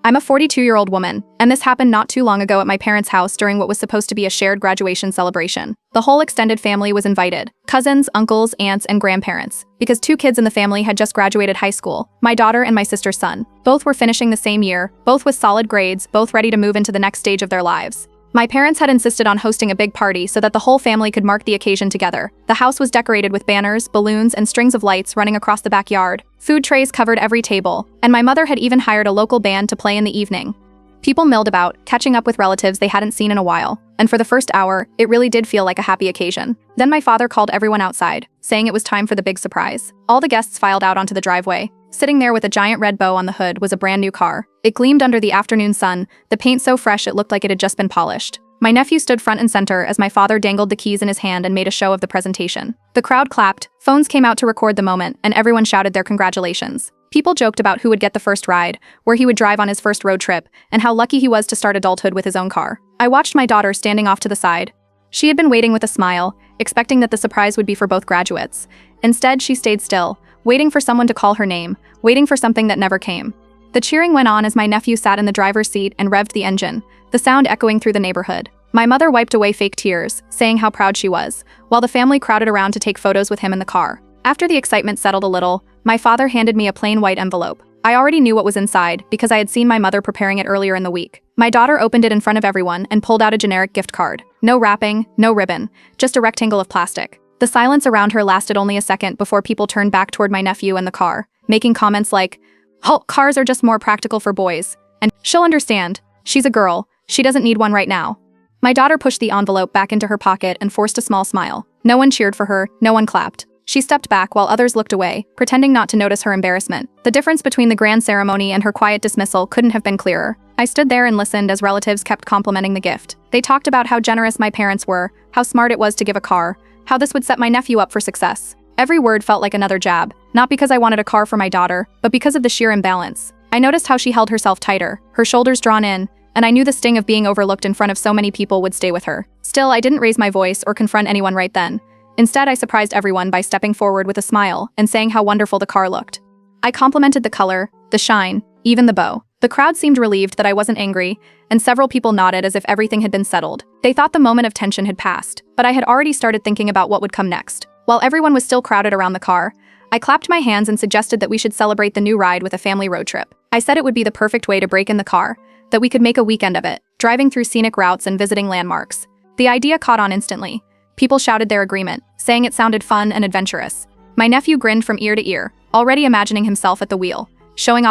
I'm a 42-year-old woman, and this happened not too long ago at my parents' house during what was supposed to be a shared graduation celebration. The whole extended family was invited: cousins, uncles, aunts, and grandparents, because 2 kids in the family had just graduated high school, my daughter and my sister's son. Both were finishing the same year, both with solid grades, both ready to move into the next stage of their lives. My parents had insisted on hosting a big party so that the whole family could mark the occasion together. The house was decorated with banners, balloons, and strings of lights running across the backyard. Food trays covered every table, and my mother had even hired a local band to play in the evening. People milled about, catching up with relatives they hadn't seen in a while, and for the first hour, it really did feel like a happy occasion. Then my father called everyone outside, saying it was time for the big surprise. All the guests filed out onto the driveway. Sitting there with a giant red bow on the hood was a brand new car. It gleamed under the afternoon sun, the paint so fresh it looked like it had just been polished. My nephew stood front and center as my father dangled the keys in his hand and made a show of the presentation. The crowd clapped, phones came out to record the moment, and everyone shouted their congratulations. People joked about who would get the first ride, where he would drive on his first road trip, and how lucky he was to start adulthood with his own car. I watched my daughter standing off to the side. She had been waiting with a smile, expecting that the surprise would be for both graduates. Instead, she stayed still, waiting for someone to call her name, waiting for something that never came. The cheering went on as my nephew sat in the driver's seat and revved the engine, the sound echoing through the neighborhood. My mother wiped away fake tears, saying how proud she was, while the family crowded around to take photos with him in the car. After the excitement settled a little, my father handed me a plain white envelope. I already knew what was inside because I had seen my mother preparing it earlier in the week. My daughter opened it in front of everyone and pulled out a generic gift card. No wrapping, no ribbon, just a rectangle of plastic. The silence around her lasted only a second before people turned back toward my nephew and the car, making comments like, "Oh, cars are just more practical for boys," and "She'll understand. She's a girl. She doesn't need one right now." My daughter pushed the envelope back into her pocket and forced a small smile. No one cheered for her, no one clapped. She stepped back while others looked away, pretending not to notice her embarrassment. The difference between the grand ceremony and her quiet dismissal couldn't have been clearer. I stood there and listened as relatives kept complimenting the gift. They talked about how generous my parents were, how smart it was to give a car, how this would set my nephew up for success. Every word felt like another jab, not because I wanted a car for my daughter, but because of the sheer imbalance. I noticed how she held herself tighter, her shoulders drawn in, and I knew the sting of being overlooked in front of so many people would stay with her. Still, I didn't raise my voice or confront anyone right then. Instead, I surprised everyone by stepping forward with a smile and saying how wonderful the car looked. I complimented the color, the shine, even the bow. The crowd seemed relieved that I wasn't angry, and several people nodded as if everything had been settled. They thought the moment of tension had passed, but I had already started thinking about what would come next. While everyone was still crowded around the car, I clapped my hands and suggested that we should celebrate the new ride with a family road trip. I said it would be the perfect way to break in the car, that we could make a weekend of it, driving through scenic routes and visiting landmarks. The idea caught on instantly. People shouted their agreement, saying it sounded fun and adventurous. My nephew grinned from ear to ear, already imagining himself at the wheel, showing off